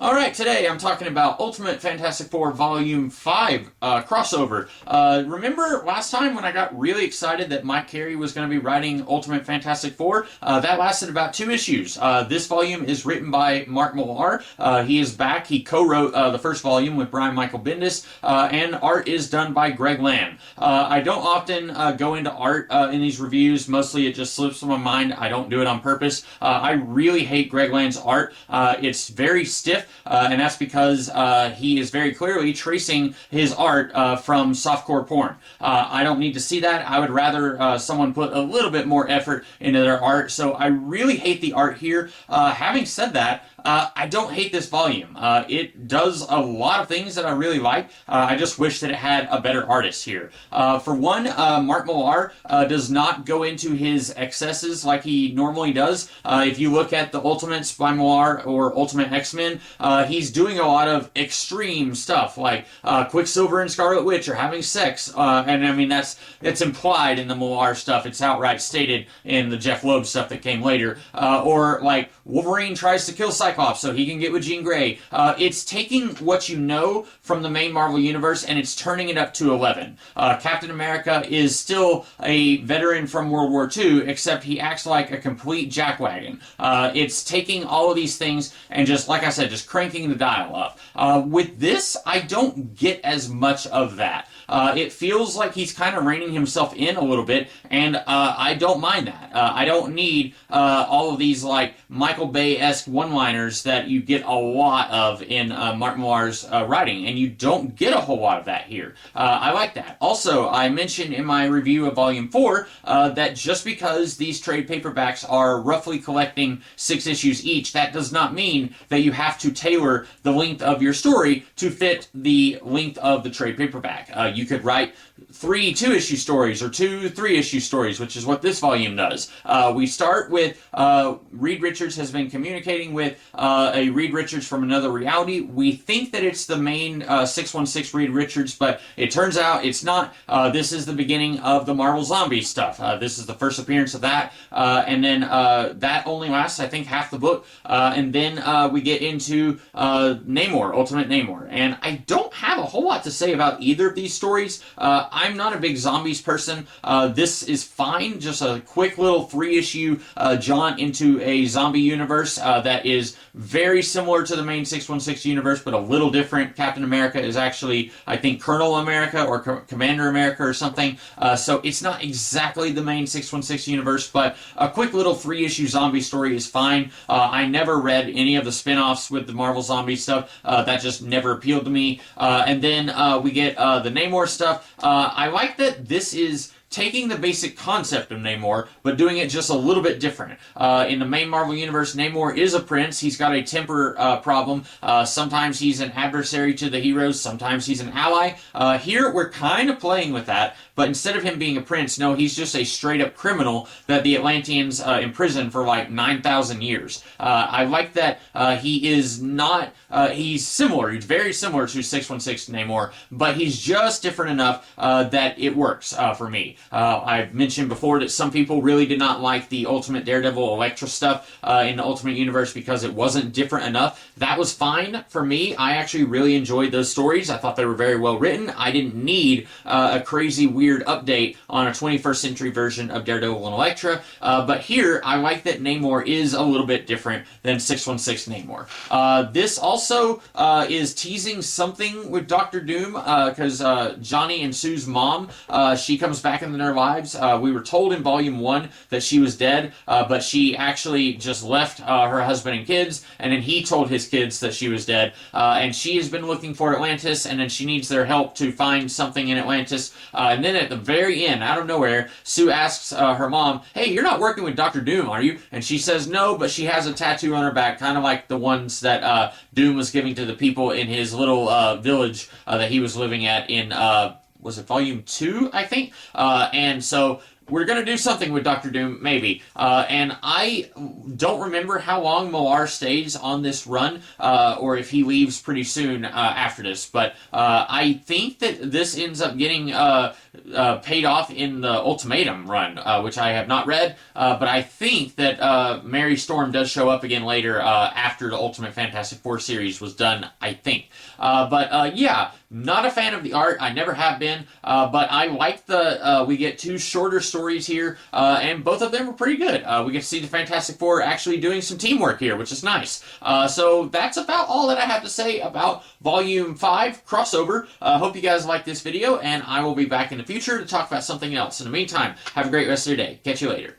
All right, today I'm talking about Ultimate Fantastic Four Volume 5 crossover. Remember last time when I got really excited that Mike Carey was going to be writing Ultimate Fantastic Four? That lasted about 2 issues. This volume is written by Mark Millar. He is back. He co-wrote the first volume with Brian Michael Bendis, and art is done by Greg Land. I don't often go into art in these reviews. Mostly it just slips from my mind. I don't do it on purpose. I really hate Greg Land's art. It's very stiff. And that's because he is very clearly tracing his art from softcore porn. I don't need to see that. I would rather someone put a little bit more effort into their art. So I really hate the art here. Having said that, I don't hate this volume. It does a lot of things that I really like. I just wish that it had a better artist here. For one, Mark Millar does not go into his excesses like he normally does. If you look at the Ultimates by Millar or Ultimate X-Men, he's doing a lot of extreme stuff, like Quicksilver and Scarlet Witch are having sex, and I mean that's implied in the Millar stuff. It's outright stated in the Jeff Loeb stuff that came later. Or like Wolverine tries to kill Cyclops so he can get with Jean Grey. It's taking what you know from the main Marvel Universe and it's turning it up to 11. Captain America is still a veteran from World War II, except he acts like a complete jackwagon. It's taking all of these things and just, like I said, just cranking the dial up. With this, I don't get as much of that. It feels like he's kind of reining himself in a little bit, and I don't mind that. I don't need all of these like Michael Bay-esque one-liners that you get a lot of in Mark Millar's writing, and you don't get a whole lot of that here. I like that. Also, I mentioned in my review of Volume 4 that just because these trade paperbacks are roughly collecting 6 issues each, that does not mean that you have to tailor the length of your story to fit the length of the trade paperback. You could write 3 2-issue stories or 2 3-issue stories, which is what this volume does. We start with Reed Richards has been communicating with a Reed Richards from another reality. We think that it's the main 616 Reed Richards, but it turns out it's not. This is the beginning of the Marvel Zombie stuff. This is the first appearance of that, and then that only lasts, I think, half the book, and then we get into Namor, Ultimate Namor, and I don't have a whole lot to say about either of these stories. I'm not a big zombies person. This is fine, just a quick little 3-issue jaunt into a zombie universe that is very similar to the main 616 universe, but a little different. Captain America is actually, I think, Colonel America or Commander America or something. So it's not exactly the main 616 universe, but a quick little 3-issue zombie story is fine. I never read any of the spin-offs with the Marvel Zombie stuff. That just never appealed to me. And then we get the Namor stuff. I like that this is taking the basic concept of Namor, but doing it just a little bit different. In the main Marvel Universe, Namor is a prince. He's got a temper problem. Sometimes he's an adversary to the heroes. Sometimes he's an ally. Here, we're kind of playing with that, but instead of him being a prince, no, he's just a straight-up criminal that the Atlanteans imprisoned for like 9,000 years. I like that he is not... he's similar. He's very similar to 616 Namor, but he's just different enough that it works for me. I've mentioned before that some people really did not like the Ultimate Daredevil Elektra stuff in the Ultimate Universe because it wasn't different enough. That was fine for me. I actually really enjoyed those stories. I thought they were very well written. I didn't need a crazy weird update on a 21st century version of Daredevil and Elektra, but here I like that Namor is a little bit different than 616 Namor. This also is teasing something with Doctor Doom because Johnny and Sue's mom, she comes back in their lives. We were told in Volume 1 that she was dead, but she actually just left her husband and kids, and then he told his kids that she was dead, and she has been looking for Atlantis, and then she needs their help to find something in Atlantis, and then at the very end, out of nowhere, Sue asks her mom, "Hey, you're not working with Dr. Doom, are you?" And she says no, but she has a tattoo on her back, kind of like the ones that Doom was giving to the people in his little village that he was living at in was it Volume 2, I think? And so we're going to do something with Doctor Doom, maybe. And I don't remember how long Moar stays on this run, or if he leaves pretty soon after this. But I think that this ends up getting paid off in the Ultimatum run, which I have not read. But I think that Mary Storm does show up again later after the Ultimate Fantastic Four series was done, I think. But yeah, not a fan of the art. I never have been. But I like we get two shorter stories here, and both of them are pretty good. We get to see the Fantastic Four actually doing some teamwork here, which is nice. So that's about all that I have to say about Volume 5 Crossover. Hope you guys like this video, and I will be back in the future to talk about something else. In the meantime, have a great rest of your day. Catch you later.